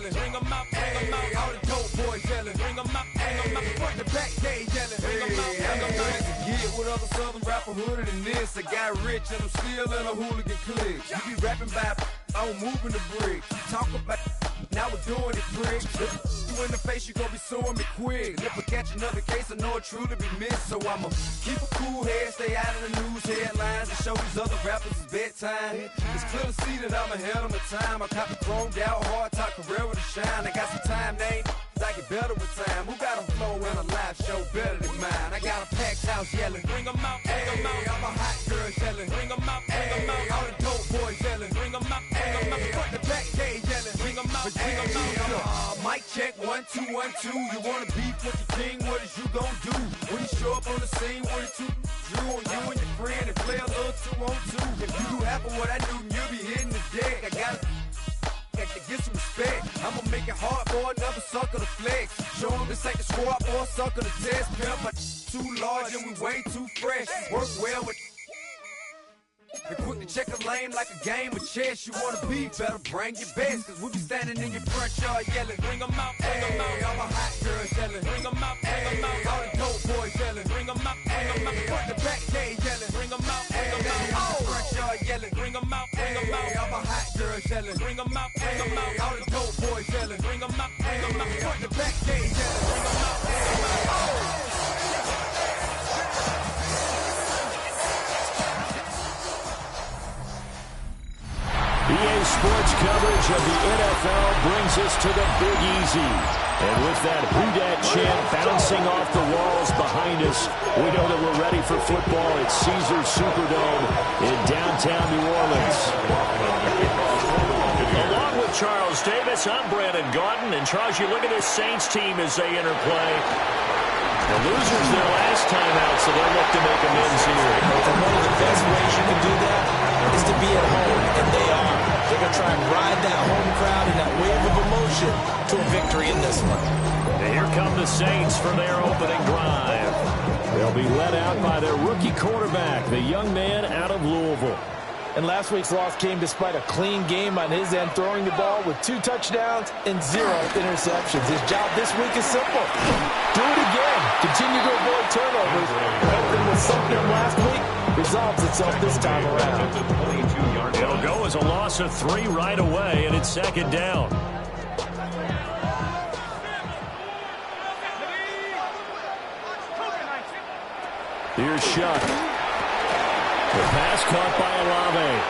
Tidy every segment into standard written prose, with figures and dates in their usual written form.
yelling. Bring 'em out, hey, all the dope boys yelling. Bring 'em out, hey, front to back gate yelling. Bring 'em out, I'm the first to get with other southern rapper hooded than this. I got rich and I'm still in a hooligan clique. You be rapping by, I'm moving the brick. Talk about, now we're doing it, prick. You in the face, you gon' be suing me quick. If I catch another case, I know it truly be missed. So I'ma keep a cool head, stay out of the news headlines, and show these other rappers it's bedtime. It's clear to see that I'm ahead of my time. I cop the chromed out, hard top career with a shine. I got some time, name. I get better with time. Who got a flow and a live show better than mine? I got a packed house yelling. Bring 'em out, hey, I'm a hot girl yelling. Bring 'em out, hey, all the dope boys yelling. Bring 'em out, hey, front to back gate yelling. Bring 'em out, hey, mic check 1 2 1 2. You wanna beef with the king? What is you gon' do when you show up on the scene with a two Drew on you and your friend and play a little 2 on 2? If you do half of what I do, you'll be hitting the deck. I gotta get some respect. I'ma make it hard for another sucker to flex. Show 'em this ain't the squad or a sucker to test. Pimp, but too large and we way too fresh. Work well with and quick to check a lane like a game of chess. You wanna be better, bring your best. Cause we be standing in your front yard yelling. Bring 'em out, hey, all my hot girls yelling. Bring 'em out, hey, all the dope boys yelling. Bring 'em out, hey, front to back gate yelling. Bring 'em out, hey, front yard yelling. Bring 'em out, hey, all my hot girls yelling. Bring 'em out, hey, all the dope boys yelling. Bring 'em out, hey, front to back gate yelling. Bring 'em out, EA Sports coverage of the NFL brings us to the Big Easy. And with that Who Dat chant bouncing off the walls behind us, we know that we're ready for football at Caesars Superdome in downtown New Orleans. Along with Charles Davis, I'm Brandon Gaudin. And Charles, you look at this Saints team as they interplay. The losers their last time out, so they'll look to make amends here. And one of the best ways you can do that is to be at home, and they are. They're going to try and ride that home crowd and that wave of emotion to a victory in this one. And here come the Saints for their opening drive. They'll be led out by their rookie quarterback, the young man out of Louisville. And last week's loss came despite a clean game on his end, throwing the ball with 2 touchdowns and 0 interceptions. His job this week is simple. Do it again. Continue to avoid turnovers. Everything was something last week resolves itself this time around. It'll go as a loss of 3 right away, and it's second down. Here's Shuck. The pass caught by Olave.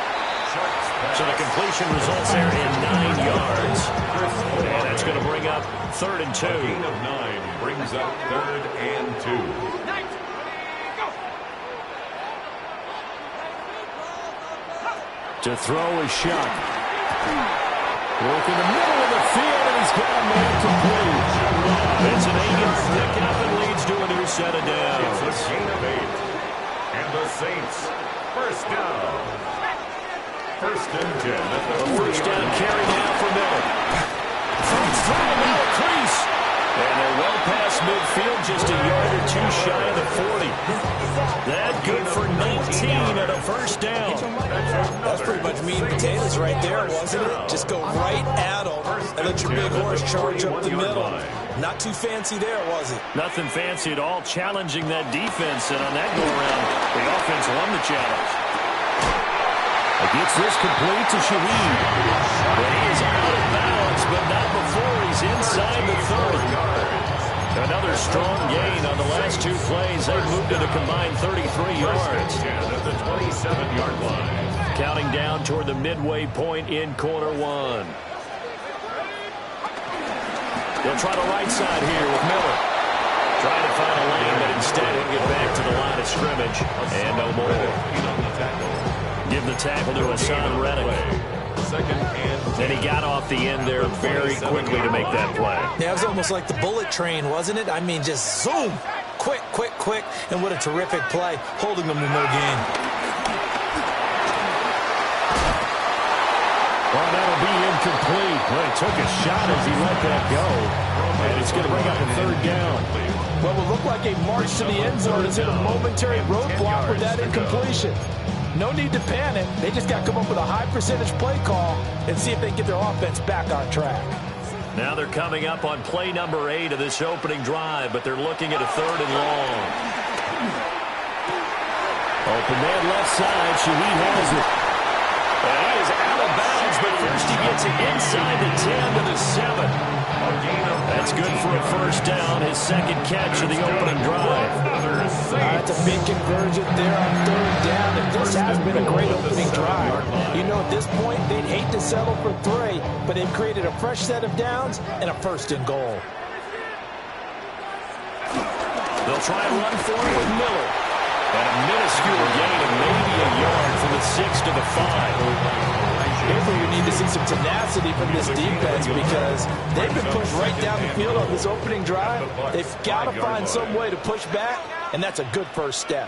So the completion results there in 9 yards. And that's going to bring up 3rd and 2. A gain of 9 brings up 3rd and 2. To throw is Shuck. Work in the middle of the field, and he's got a man complete. It's an 8-yard pickup and leads to a new set of downs. It's a gain of 8. And the Saints, first down. 1st and 10 at the first down carry now for Miller. Throws through the middle crease. And they're well past midfield, just a yard or 2 shy of the 40. That good for 19 at a first down. That's pretty much meat and potatoes right there, wasn't it? Just go right at them and let your big horse charge up the middle. Not too fancy there, was it? Nothing fancy at all, challenging that defense. And on that go-around, the offense won the challenge. Gets this complete to Shaheed. But he is out of bounds, but not before he's inside the 30. Another strong gain on the last 2 plays. They've moved to a combined 33 yards. At the 27-yard line. Counting down toward the midway point in quarter 1. They'll try the right side here with Miller. Trying to find a lane, but instead he'll get back to the line of scrimmage. And no more. Give the tackle to Hassan Reddick. Then he got off the end there very quickly to make that play. Yeah, it was almost like the bullet train, wasn't it? I mean, just zoom. Quick, quick, quick. And what a terrific play, holding them to no gain. Well, that'll be incomplete. Well, he took a shot as he let that go. And it's going to bring up a 3rd down. Well, it looked like a march to the end zone has hit a momentary roadblock with that incompletion. No need to panic. They just got to come up with a high percentage play call and see if they can get their offense back on track. Now they're coming up on play number 8 of this opening drive, but they're looking at a 3rd and long. Open man left side. Shaheed has it. And he is out of bounds, but first he gets it inside the 10 to the 7. That's good for a first down, his second catch of the opening drive. That's a big conversion there on 3rd down, and this has been a great opening drive. You know, at this point, they'd hate to settle for 3, but they've created a fresh set of downs and a 1st and goal. They'll try and run for it with Miller. And a minuscule gain of maybe a yard from the 6 to the 5. Here's where you need to see some tenacity from this defense because they've been pushed right down the field on this opening drive. They've got to find some way to push back, and that's a good first step.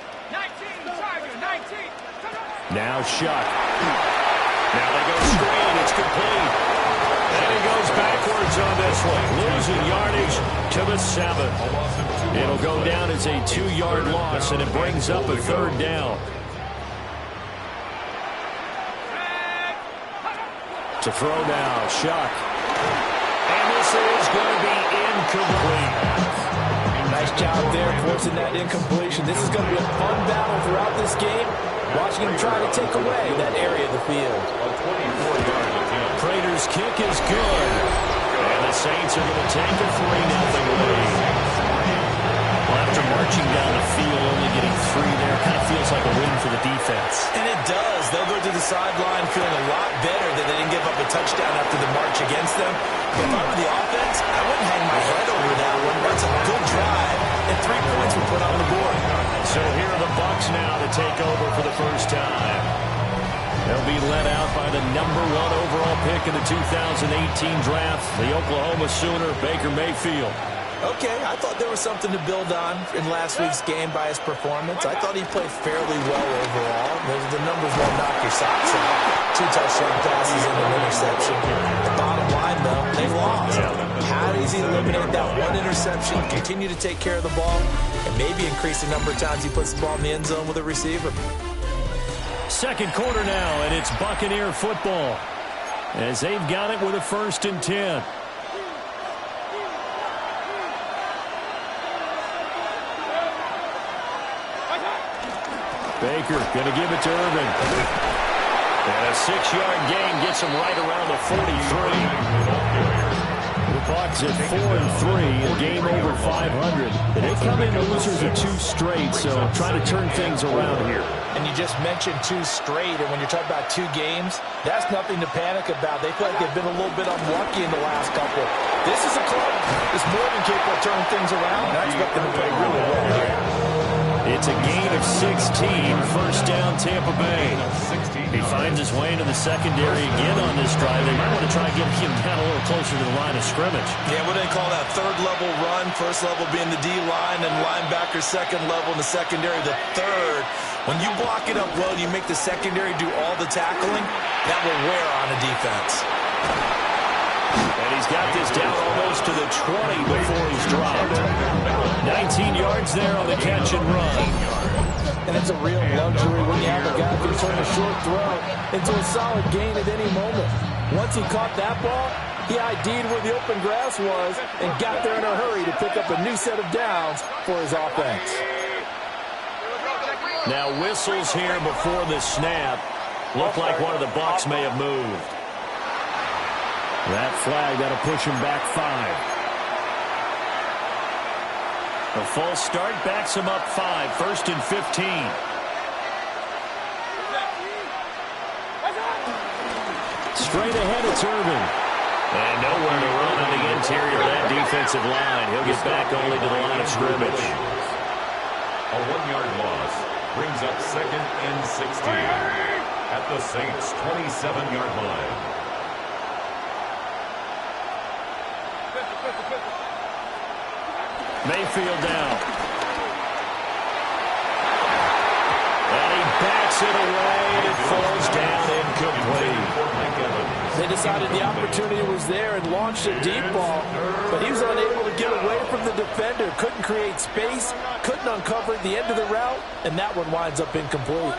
Now Shuck. Now they go straight. It's complete. And he goes backwards on this one. Losing yardage to the 7. It'll go down as a 2-yard loss, and it brings up a 3rd down. To throw now, Shuck. And this is going to be incomplete. Nice job there forcing that incompletion. This is going to be a fun battle throughout this game, watching him try to take away that area of the field. Prater's kick is good. And the Saints are going to take a 3-0 lead. Well, after marching down the field, only getting 3 there, kind of feels like a win for the defense. And it does. They'll go to the sideline feeling a lot better that they didn't give up a touchdown after the march against them. If I were the offense, I wouldn't hang my head over that one. That's a good drive, and 3 points were put on the board. So here are the Bucs now to take over for the first time. They'll be led out by the number 1 overall pick in the 2018 draft, the Oklahoma Sooner, Baker Mayfield. Okay, I thought there was something to build on in last week's game by his performance. I thought he played fairly well overall. The numbers won't knock your socks out. 2 touchdown passes and an interception. The bottom line, though, they lost. How does he eliminate that 1 interception, continue to take care of the ball, and maybe increase the number of times he puts the ball in the end zone with a receiver? Second quarter now, and it's Buccaneer football as they've got it with a 1st and 10. Baker going to give it to Irvin. And a 6-yard gain gets him right around the 43. The Bucs at 4-3, a game over 500. They come in losers of 2 straight, so trying to turn things around here. And you just mentioned 2 straight, and when you're talking about 2 games, that's nothing to panic about. They feel like they've been a little bit unlucky in the last couple. This is a club that's more than capable of turning things around, and I expect them to play really well here. It's a gain of 16, first down Tampa Bay. He finds his way into the secondary again on this drive. They might want to try and get him down a little closer to the line of scrimmage. Yeah, what do they call that? 3rd level run, 1st level being the D-line, and linebacker 2nd level in the secondary, the 3rd. When you block it up well, you make the secondary do all the tackling, that will wear on a defense. And he's got this down almost to the 20 before he's dropped. 19 yards there on the catch and run. And it's a real luxury when you have a guy who can turn a short throw into a solid gain at any moment. Once he caught that ball, he ID'd where the open grass was and got there in a hurry to pick up a new set of downs for his offense. Now whistles here before the snap. Looked like one of the Bucs may have moved. That flag, that'll push him back 5. A false start backs him up 5, 1st and 15. Straight ahead, it's Irvin. And nowhere to run on the interior of that defensive line. He'll get back only to the line of scrimmage. A 1-yard loss brings up 2nd and 16 at the Saints' 27-yard line. Mayfield down. And he backs it away, and it falls down incomplete. They decided the opportunity was there and launched a deep ball, but he was unable to get away from the defender. Couldn't create space, couldn't uncover at the end of the route, and that one winds up incomplete.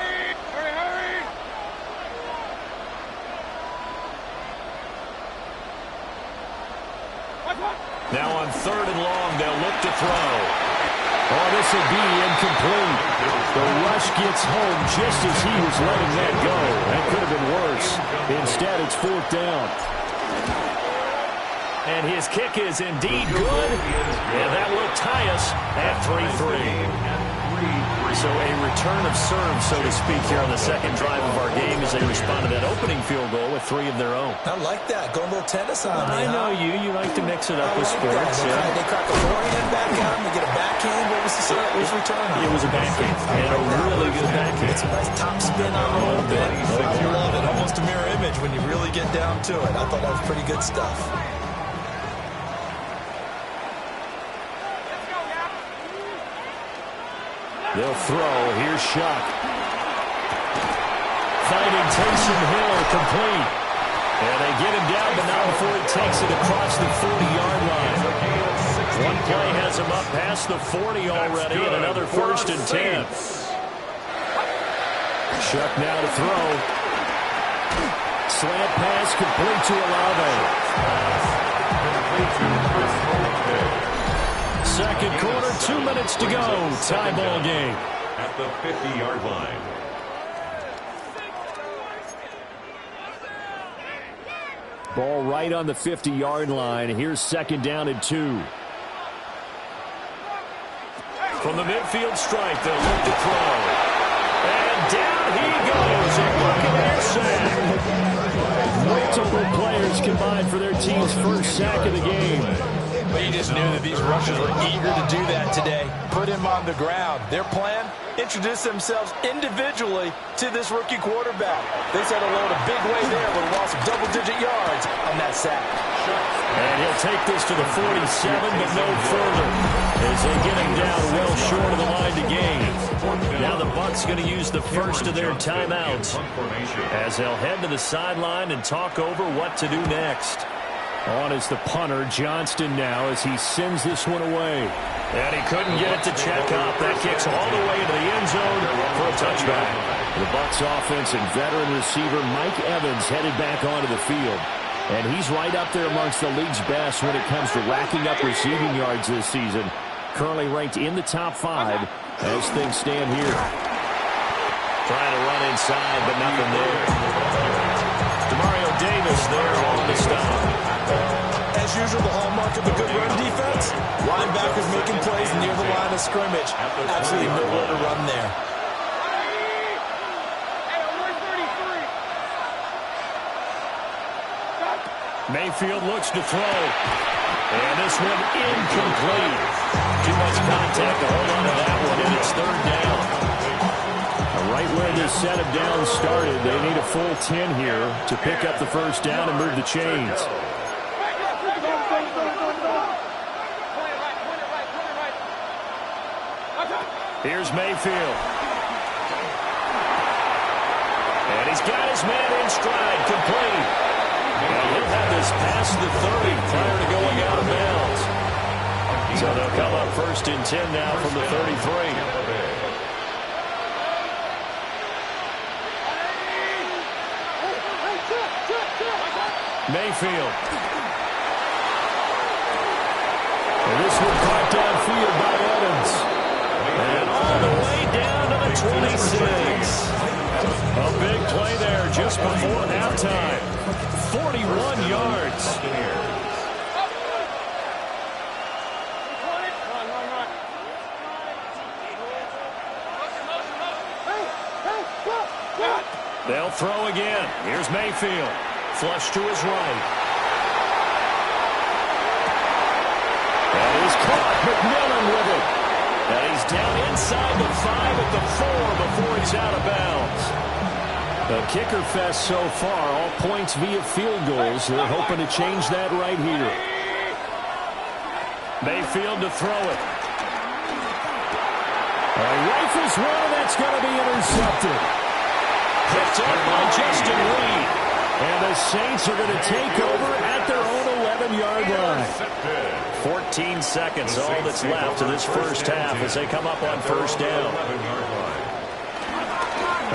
Now on 3rd and long, they'll look to throw. Oh, this will be incomplete. The rush gets home just as he was letting that go. That could have been worse. Instead, it's 4th down. And his kick is indeed good. And that will tie us at 3-3. So a return of serve, so to speak, here on the second drive of our game as they respond to that opening field goal with 3 of their own. I like that. Going a little tennis on me. I know you. You like to mix it up with sports. They crack a forehand back out. They get a backhand. What was the serve? What was return? It was a backhand. And a really good backhand. It's a nice top spin on a little bit. I love it. Almost a mirror image when you really get down to it. I thought that was pretty good stuff. They'll throw. Here's Shuck. Finding Taysom Hill complete. And they get him down, but not before he takes it across the 40-yard line. One play has him up past the 40 already, and another 1st and 10. Shuck now to throw. Slant pass complete to Olave. Second quarter, 2 minutes to go. Tie ball game. At the 50-yard line. Ball right on the 50-yard line. Here's 2nd down and 2. From the midfield stripe, they'll look to throw. And down he goes. A Buccaneer sack. Multiple players combined for their team's first sack of the game. But you just knew that these rushers were eager to do that today. Put him on the ground. Their plan, introduce themselves individually to this rookie quarterback. They said hello to big way there with a loss of double-digit yards on that sack. And he'll take this to the 47, but no further, as they get him down well short of the line to gain. Now the Bucs going to use the first of their timeouts as they'll head to the sideline and talk over what to do next. On is the punter, Johnston now, as he sends this one away. And he couldn't get it to Chekhov. That kicks all the way to the end zone for a touchback. The Bucs offense and veteran receiver Mike Evans headed back onto the field. And he's right up there amongst the league's best when it comes to racking up receiving yards this season. Currently ranked in the top 5 as things stand here. Trying to run inside, but nothing there. Demario Davis there on the stop. As usual, the hallmark of a good run defense, linebackers making plays near the line of scrimmage. Absolutely nowhere to run there. Mayfield looks to throw. And this one incomplete. Too much contact to hold on to that one, and it's 3rd down. Right where this set of downs started, they need a full 10 here to pick up the first down and move the chains. Here's Mayfield. And he's got his man in stride, complete. And he'll have this past the 30 prior to going out of bounds. So they'll come up 1st and 10 now from the 33. Mayfield. And this one caught downfield by Evans. And all the way down to the 26. A big play there just before halftime. 41 yards. They'll throw again. Here's Mayfield. Flush to his right. That is caught. McMillan with it. And he's down inside the 5 at the 4 before he's out of bounds. The kicker fest so far, all points via field goals. They're hoping to change that right here. Mayfield to throw it. Rifles one, that's going to be intercepted. Picked up by Justin Reed. And the Saints are going to take over at their own 11-yard line. 14 seconds, all that's left in this first half as they come up on first down.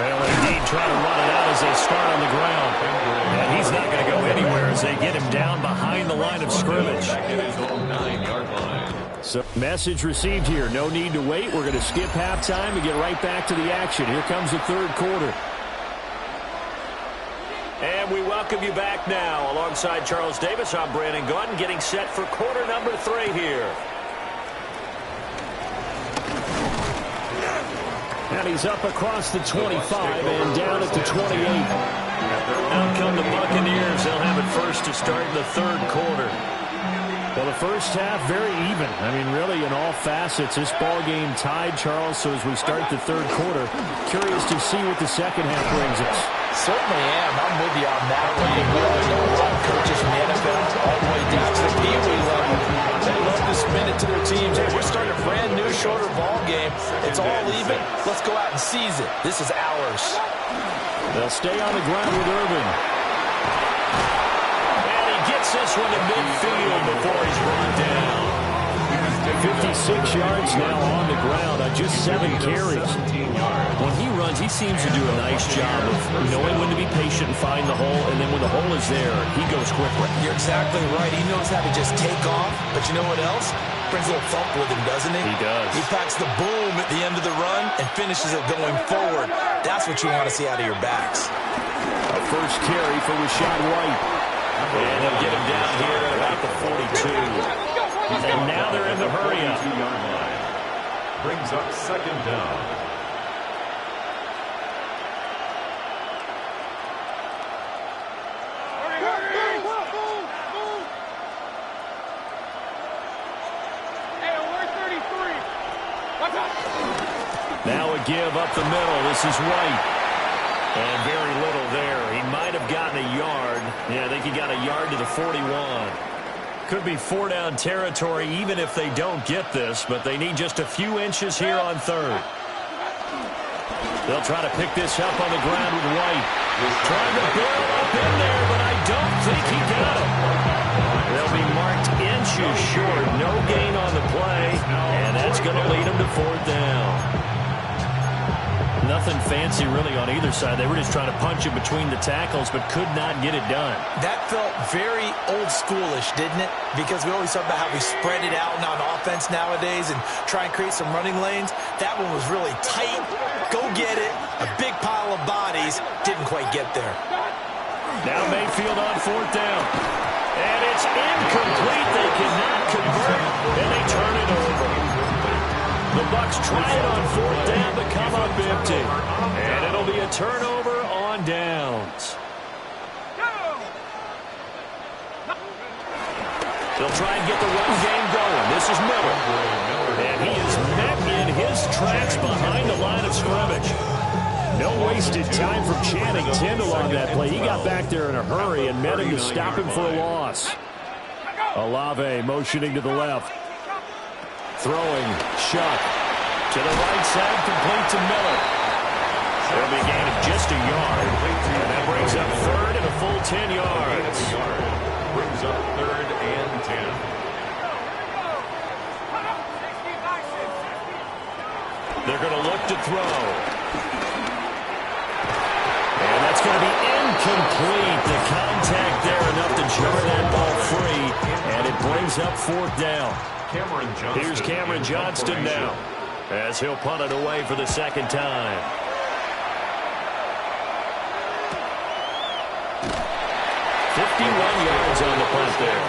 They'll indeed try to run it out as they start on the ground. And he's not going to go anywhere as they get him down behind the line of scrimmage. So, message received here. No need to wait. We're going to skip halftime and get right back to the action. Here comes the third quarter. And we welcome you back now. Alongside Charles Davis, I'm Brandon Gordon, getting set for quarter number 3 here. And he's up across the 25 and down at the 28. Out come the Buccaneers. They'll have it first to start in the third quarter. Well, the first half, very even. I mean, really, in all facets, this ball game tied, Charles. So as we start the third quarter, curious to see what the second half brings us. Certainly am. I'm with you on that one. We all know a lot of coaches from the NFL all the way down to the Pee Wee level. They love to spin it to their teams. Hey, we're starting a brand new, shorter ball game. It's all even. Let's go out and seize it. This is ours. They'll stay on the ground with Irvin. And he gets this one to midfield before he's brought down. 56 yards now on the ground on just 7 carries. When he runs, he seems to do a nice job of knowing when to be patient and find the hole, and then when the hole is there, he goes quickly. You're exactly right. He knows how to just take off, but you know what else? Brings a little thump with him, doesn't he? He does. He packs the boom at the end of the run and finishes it going forward. That's what you want to see out of your backs. A first carry for Rashad White. And they'll get him down here at about the 42. And now they're in the hurry-up. Brings up second down. Now a give up the middle. This is White. And very little there. He might have gotten a yard. Yeah, I think he got a yard to the 41. Could be 4-down territory even if they don't get this, but they need just a few inches here on third. They'll try to pick this up on the ground with White. Trying to barrel up in there, but I don't think he got it. They'll be marked inches short. No gain on the play, and that's going to lead them to 4th down. Nothing fancy really on either side. They were just trying to punch it between the tackles, but could not get it done. That felt very old schoolish, didn't it? Because we always talk about how we spread it out on offense nowadays and try and create some running lanes. That one was really tight. Go get it. A big pile of bodies. Didn't quite get there. Now Mayfield on 4th down. And it's incomplete. They cannot convert, and they turn it over. The Bucs try it on 4th down to come up empty. And it'll be a turnover on downs. They'll try and get the run game going. This is Miller. And he is met in his tracks behind the line of scrimmage. No wasted time from Channing Tindall on that play. He got back there in a hurry and met him to stop him for a loss. Olave motioning to the left. Throwing, Shuck. To the right side, complete to Miller. There'll be a gain of just a yard. And that brings up 3rd and a full 10 yards. Brings up 3rd and 10. They're going to look to throw. And that's going to be incomplete. The contact there enough to jar that ball free. And it brings up 4th down. Here's Cameron Johnston now, as he'll punt it away for the second time. 51 yards on the punt there.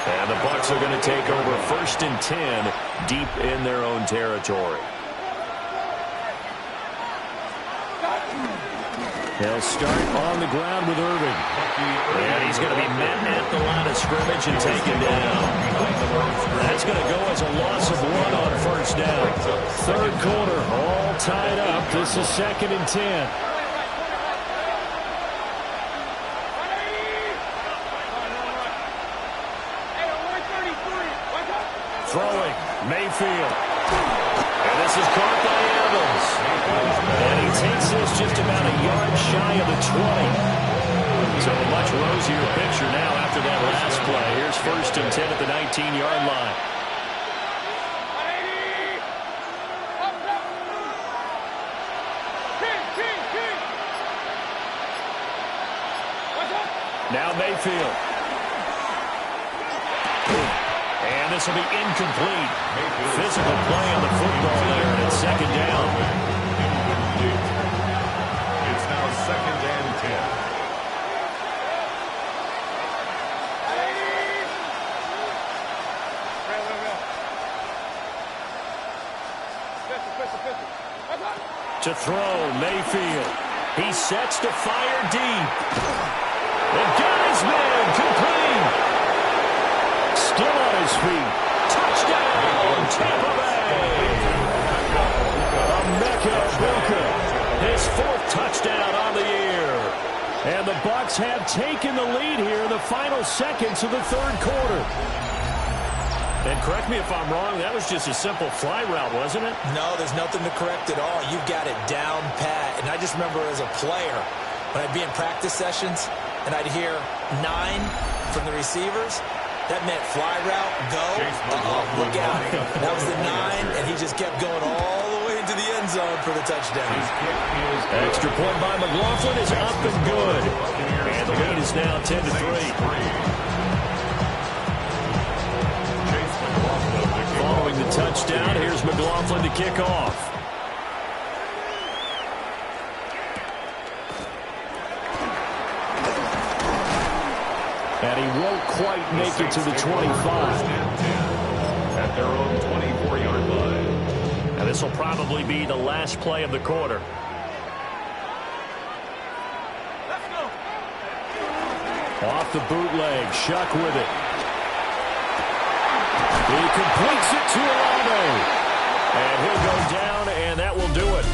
And the Bucs are going to take over 1st and 10 deep in their own territory. They'll start on the ground with Irvin. And he's going to be met at the line of scrimmage and taken down. That's going to go as a loss of 1 on 1st down. Third quarter, all tied up. This is 2nd and 10. Throwing, Mayfield. And this is caught by Evans. And he takes this just about a yard shy of the 20. So a much rosier picture now after that last play. Here's 1st and 10 at the 19-yard line. Now Mayfield. And this will be incomplete. Physical play on the football there, and it's second down. It's now 2nd and 10. To throw, Mayfield. He sets to fire deep. The guy's man, complete. Still on his feet. Touchdown, Tampa Bay. Emeka Egbuka, his 4th touchdown on the year. And the Bucs have taken the lead here in the final seconds of the 3rd quarter. And correct me if I'm wrong, that was just a simple fly route, wasn't it? No, there's nothing to correct at all. You've got it down pat. And I just remember as a player, when I'd be in practice sessions, and I'd hear 9 from the receivers, that meant fly route, go, look out. That was the 9, and he just kept going all the way into the end zone for the touchdown. Extra point by McLaughlin is up and good. And the lead is now 10-3. Following the touchdown, here's McLaughlin to kick off. And he won't quite make it to the 25. At their own 24-yard line. And this will probably be the last play of the quarter. Off the bootleg, Shuck with it. He completes it to Olave. And he'll go down, and that will do it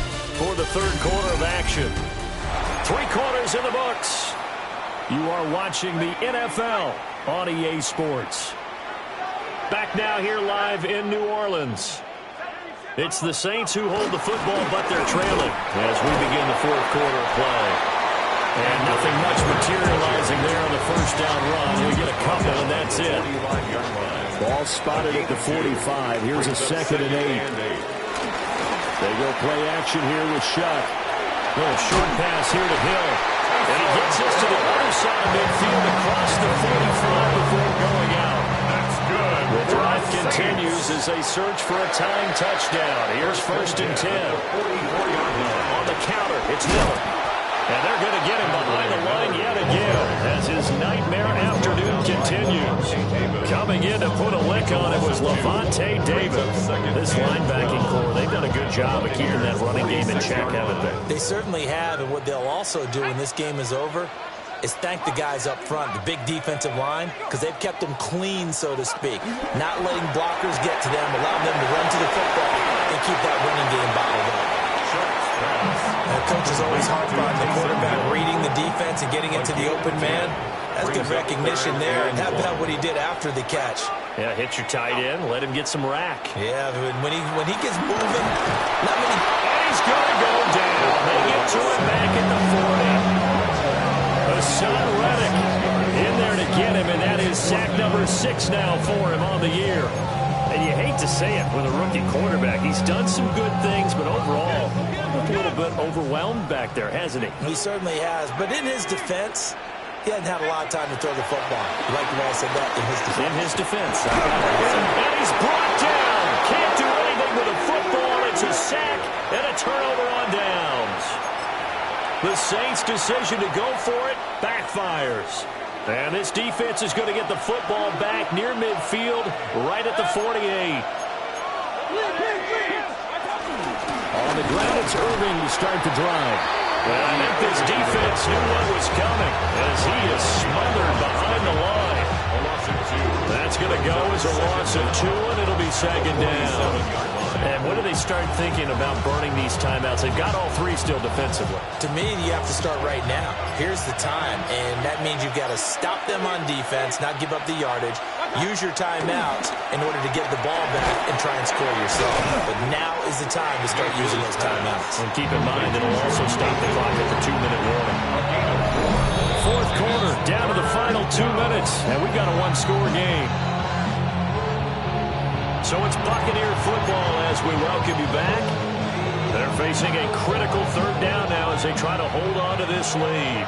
for the 3rd quarter of action. 3 quarters in the books. You are watching the NFL on EA Sports. Back now here live in New Orleans. It's the Saints who hold the football, but they're trailing as we begin the 4th quarter of play. And nothing much materializing there on the first down run. We get a couple, and that's it. Ball spotted at the 45. Here's a 2nd and 8. They go play action here with Shuck. Little short pass here to Hill. And he gets us to the other side of midfield across the 45 before going out. That's good. The drive continues as they search for a tying touchdown. Here's 1st and 10. On the counter, it's Miller. And they're going to get him behind the line yet again as his nightmare afternoon continues. Coming in to put a lick on it was Levante David. This linebacking core, they've done a good job of keeping that running game in check, haven't they? They certainly have, and what they'll also do when this game is over is thank the guys up front, the big defensive line, because they've kept them clean, so to speak. Not letting blockers get to them, allowing them to run to the football and keep that running game bottled up. And the coach is always hard on the quarterback reading the defense and getting into the open man. That's good recognition there. And how about what he did after the catch? Yeah, hit your tight end, let him get some rack. Yeah, when he gets moving, not many. And he's going to go down. They get to him back at the 40. Hassan Reddick in there to get him, and that is sack number 6 now for him on the year. And you hate to say it with a rookie quarterback. He's done some good things, but overall, a little bit overwhelmed back there, hasn't he? He certainly has. But in his defense, he hasn't had a lot of time to throw the football. You like the way I said that? In his defense. In his defense. And he's brought down. Can't do anything with a football. It's a sack and a turnover on downs. The Saints' decision to go for it backfires. And this defense is going to get the football back near midfield, right at the 48. On the ground, it's Irving to start the drive. Well, I think this defense knew what was coming as he is smothered behind the line. That's going to go as a loss of 2, and it'll be 2nd down. And when do they start thinking about burning these timeouts? They've got all 3 still defensively. To me, you have to start right now. Here's the time, and that means you've got to stop them on defense, not give up the yardage, use your timeouts in order to get the ball back and try and score yourself. But now is the time to start using those timeouts. And keep in mind, it'll also stop the clock at the 2-minute warning. 4th quarter, down to the final 2 minutes, and we've got a 1-score game. So it's Buccaneer football as we welcome you back. They're facing a critical 3rd down now as they try to hold on to this lead.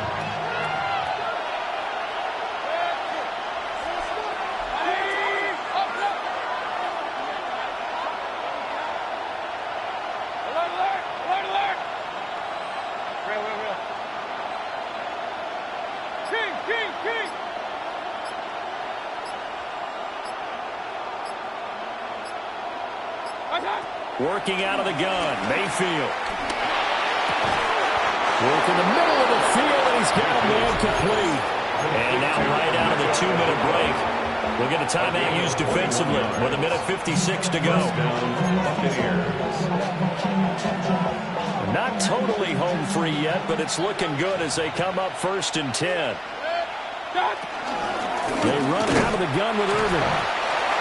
Working out of the gun, Mayfield. Work in the middle of the field, and he's got a man complete. And now right out of the 2-minute break, we'll get a timeout used defensively with 1:56 to go. Not totally home free yet, but it's looking good as they come up 1st and 10. They run out of the gun with Irvin.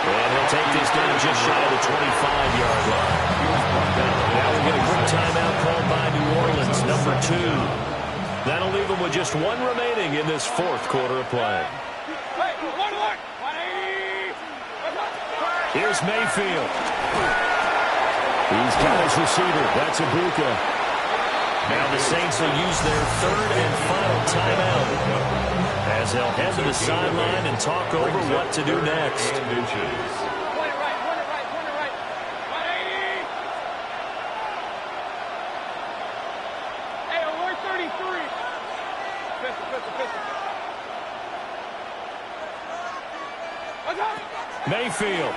And he'll take this down just shy of the 25-yard line. Now we'll get a quick timeout called by New Orleans, number 2. That'll leave them with just 1 remaining in this 4th quarter of play. Here's Mayfield. He's got his receiver. That's Ibuka. Now the Saints will use their 3rd and final timeout as they'll head to the sideline and talk over what to do next. Mayfield.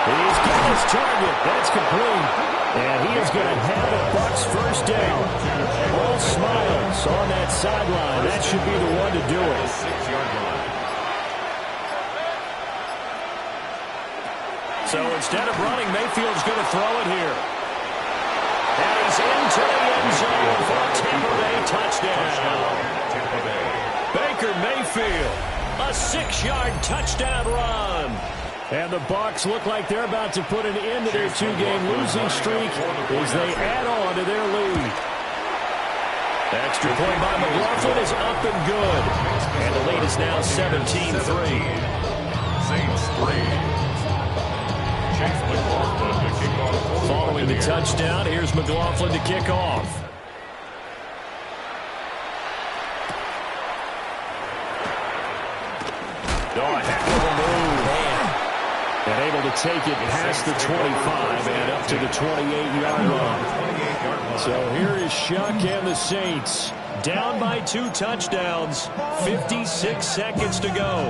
He's got his target. That's complete. And he is going to have a Bucs first down. All smiles on that sideline. That should be the one to do it. So instead of running, Mayfield's going to throw it here. And he's into the end zone for a Tampa Bay touchdown. Baker Mayfield, a 6-yard touchdown run. And the Bucs look like they're about to put an end to their 2-game losing streak as they add on to their lead. Extra point by McLaughlin is up and good. And the lead is now 17-3. Saints 3. Chase McLaughlin to kick off. Following the touchdown, here's McLaughlin to kick off. Oh, a heck of a move. And able to take it past the 25 and up to the 28-yard line. So here is Shuck and the Saints. Down by 2 touchdowns. 56 seconds to go.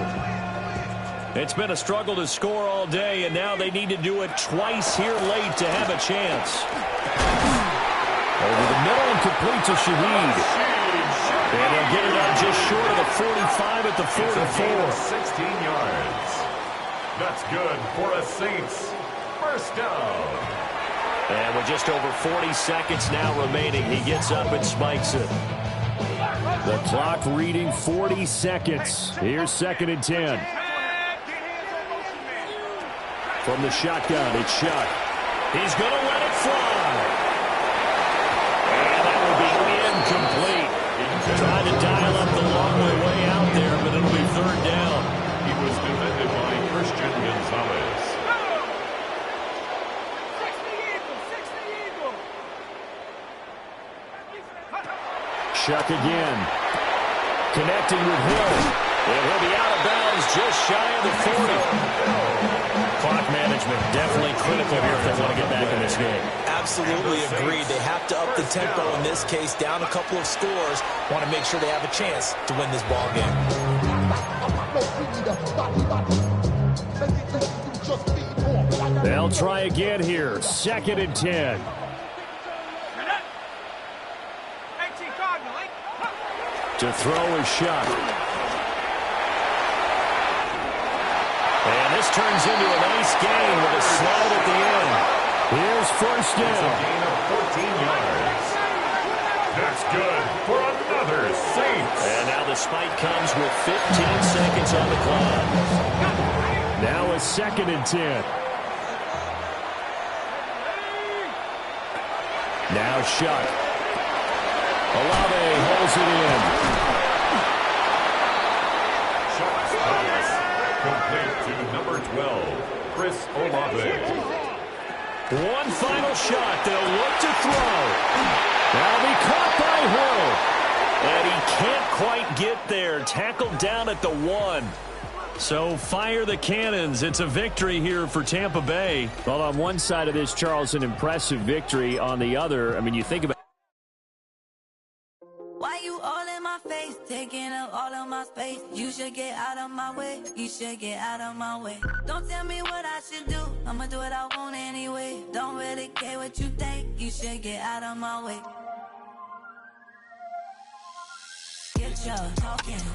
It's been a struggle to score all day, and now they need to do it twice here late to have a chance. Over the middle and complete to Shaheed. And they'll get it up just short of the 45 at the 44. 16 yards. That's good for a Saints first down. And with just over 40 seconds now remaining, he gets up and spikes it. The clock reading 40 seconds. Here's 2nd and 10. From the shotgun, it's Shuck. He's going to let it fly. And that will be incomplete. Trying to dial up the long way out there, but it'll be 3rd down. He was defended by Christian Gonzalez. Shuck again. Connecting with Hill. And he'll be out of bounds just shy of the 40. Clock management definitely critical here if they want to get back in this game. Absolutely agreed. They have to up the tempo in this case. Down a couple of scores. Want to make sure they have a chance to win this ball game. They'll try again here. 2nd and 10. To throw is Shuck. And this turns into a nice gain with a slide at the end. Here's first down. It's a gain of 14 yards. That's good for another Saints. And now the spike comes with 15 seconds on the clock. Now a 2nd and 10. Now Shuck. Olave holds it in. Shuck's pass complete to number 12, Chris Olave. One final shot. They'll look to throw. That'll be caught by Hill. And he can't quite get there. Tackled down at the 1. So fire the cannons. It's a victory here for Tampa Bay. Well, on one side of this, Charles, an impressive victory. On the other, I mean, you think about Why you all in my face? taking up all of my space. You should get out of my way. You should get out of my way. Don't tell me what I should do. I'ma do what I want anyway. Don't really care what you think. You should get out of my way. Get your talking.